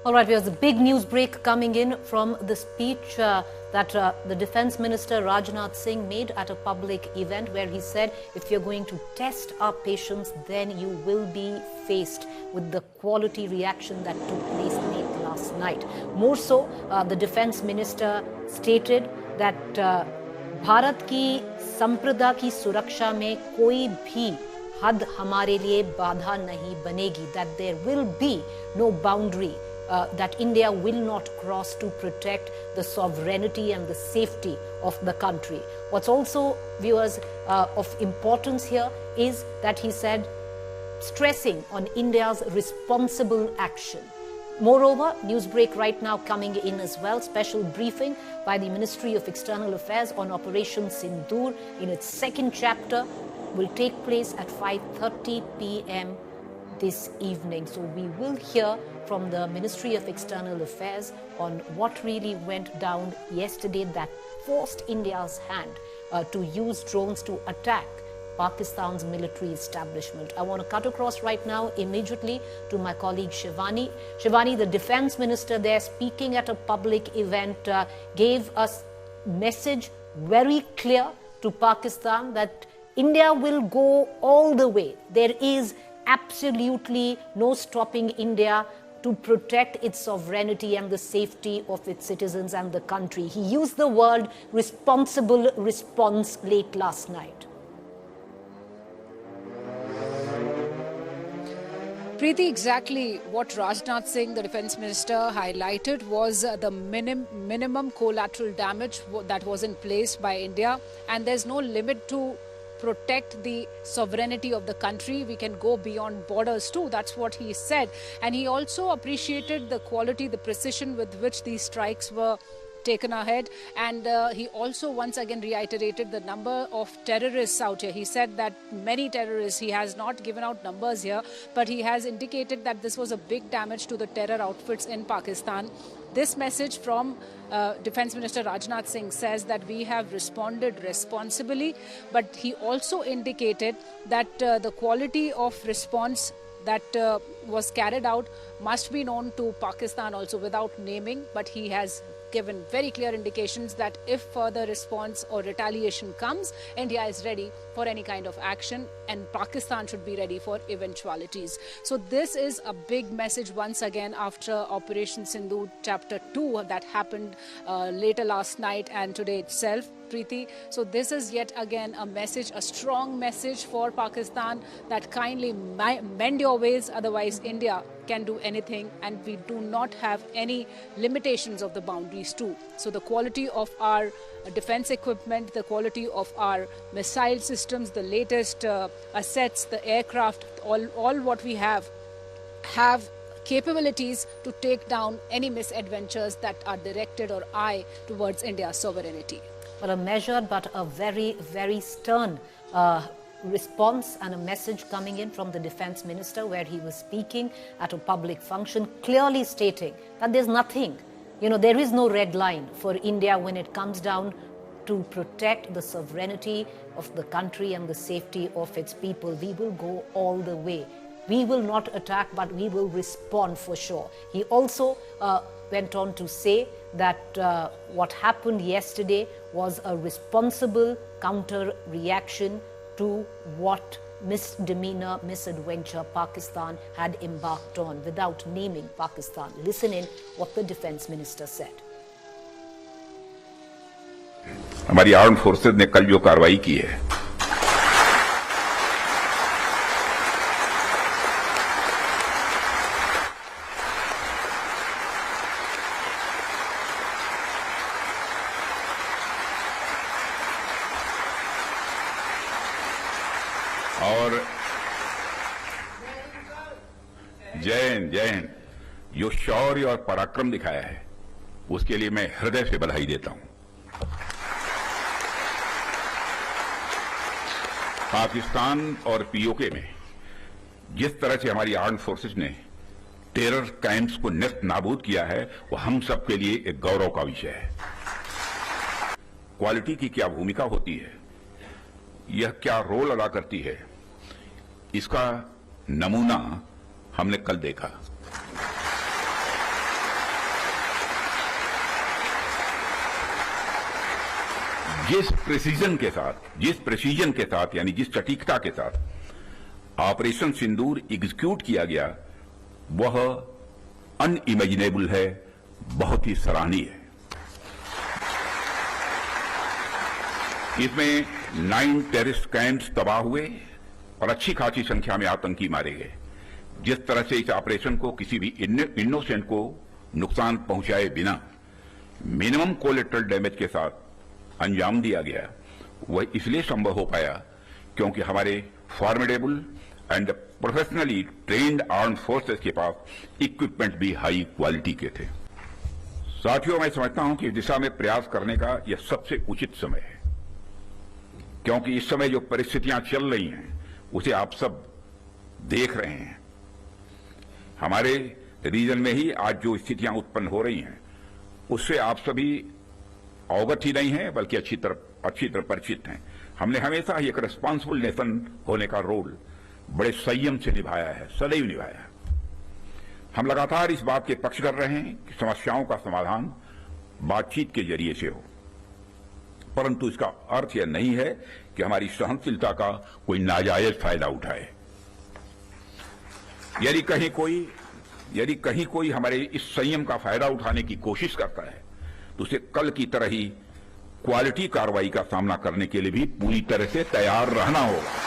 All right, there's a big news break coming in from the speech that the Defense Minister Rajnath Singh made at a public event where he said, if you're going to test our patience, then you will be faced with the quality reaction that took place late last night. More so, the Defense Minister stated that Bharat की संप्रदा की सुरक्षा में कोई भी हद हमारे लिए बाधा नहीं बनेगी, that there will be no boundary that India will not cross to protect the sovereignty and the safety of the country. What's also, viewers, of importance here is that he said, stressing on India's responsible action. Moreover, news break right now coming in as well, special briefing by the Ministry of External Affairs on Operation Sindoor in its second chapter will take place at 5:30 p.m. this evening. So we will hear from the Ministry of External Affairs on what really went down yesterday that forced India's hand to use drones to attack Pakistan's military establishment. I want to cut across right now immediately to my colleague Shivani. Shivani, the Defense Minister there speaking at a public event gave us message very clear to Pakistan that India will go all the way. There is absolutely no stopping India to protect its sovereignty and the safety of its citizens and the country. He used the word responsible response late last night. Preeti, exactly what Rajnath Singh, the Defence Minister, highlighted was the minimum collateral damage that was in place by India, and there's no limit to protect the sovereignty of the country. We can go beyond borders too. That's what he said. And he also appreciated the quality, the precision with which these strikes were taken ahead, and he also once again reiterated the number of terrorists out here. He said that many terrorists, he has not given out numbers here, but he has indicated that this was a big damage to the terror outfits in Pakistan. This message from Defence Minister Rajnath Singh says that we have responded responsibly, but he also indicated that the quality of response that was carried out must be known to Pakistan also, without naming, but he has given very clear indications that if further response or retaliation comes, India is ready for any kind of action and Pakistan should be ready for eventualities. So this is a big message once again after Operation Sindoor Chapter 2 that happened later last night and today itself, Preeti. So this is yet again a message, a strong message for Pakistan that kindly mend your ways, otherwise India can do anything and we do not have any limitations of the boundaries too. So the quality of our defense equipment, the quality of our missile systems, the latest assets, the aircraft, all what we have capabilities to take down any misadventures that are directed or eye towards India's sovereignty. Well, a measured but a very, very stern response and a message coming in from the Defense Minister, where he was speaking at a public function, clearly stating that there's nothing, there is no red line for India when it comes down to protect the sovereignty of the country and the safety of its people. We will go all the way. We will not attack, but we will respond for sure. He also went on to say that what happened yesterday was a responsible counter reaction to what misdemeanor, misadventure Pakistan had embarked on, without naming Pakistan. Listen in what the Defense Minister said. हमारी armed forces ने कल जो कार्रवाई की है, और जय हिंद, जो शौर्य और पराक्रम दिखाया है उसके लिए मैं हृदय से बधाई देता हूं। पाकिस्तान और पीओके में जिस तरह से हमारी आर्म्ड फोर्सेस ने टेरर कैंप्स को नेस्त नाबूद किया है, वो हम सब के लिए एक गौरव का विषय है। क्वालिटी की क्या भूमिका होती है, यह क्या रोल अदा करती है, इसका नमूना हमने कल देखा। जिस प्रेसिजन के साथ यानी जिस सटीकता के साथ ऑपरेशन सिंदूर एग्जीक्यूट किया गया वह अनइमेजिनेबल है, बहुत ही सराहनीय है। इसमें 9 टेररिस्ट कैंप्स तबाह हुए और अच्छी खासी संख्या में आतंकी मारे गए। जिस तरह से इस ऑपरेशन को किसी भी इनोसेंट को नुकसान पहुंचाए बिना मिनिमम कोलेटरल डैमेज के साथ अंजाम दिया गया, वह इसलिए संभव हो पाया क्योंकि हमारे formidable and professionally trained arm forces के पास इक्विपमेंट भी हाई क्वालिटी के थे। साथियों, मैं समझता हूं कि इस दिशा में प्रयास करने का यह सबसे उचित समय है, क्योंकि इस समय जो परिस्थितियां चल रही हैं उसे आप सब देख रहे हैं। हमारे रीजन में ही आज जो स्थितियां उत्पन्न हो रही हैं उससे आप सभी अवगत ही नहीं हैं, बल्कि अच्छी तरह परिचित हैं। हमने हमेशा ही एक रिस्पॉन्सिबल नेशन होने का रोल बड़े संयम से निभाया है, सदैव निभाया है। हम लगातार इस बात के पक्ष कर रहे हैं कि समस्याओं का समाधान बातचीत के जरिए से हो, परंतु इसका अर्थ यह नहीं है कि हमारी सहनशीलता का कोई नाजायज फायदा उठाए। यदि कहीं कोई हमारे इस संयम का फायदा उठाने की कोशिश करता है तो उसे कल की तरह ही क्वालिटी कार्रवाई का सामना करने के लिए भी पूरी तरह से तैयार रहना होगा।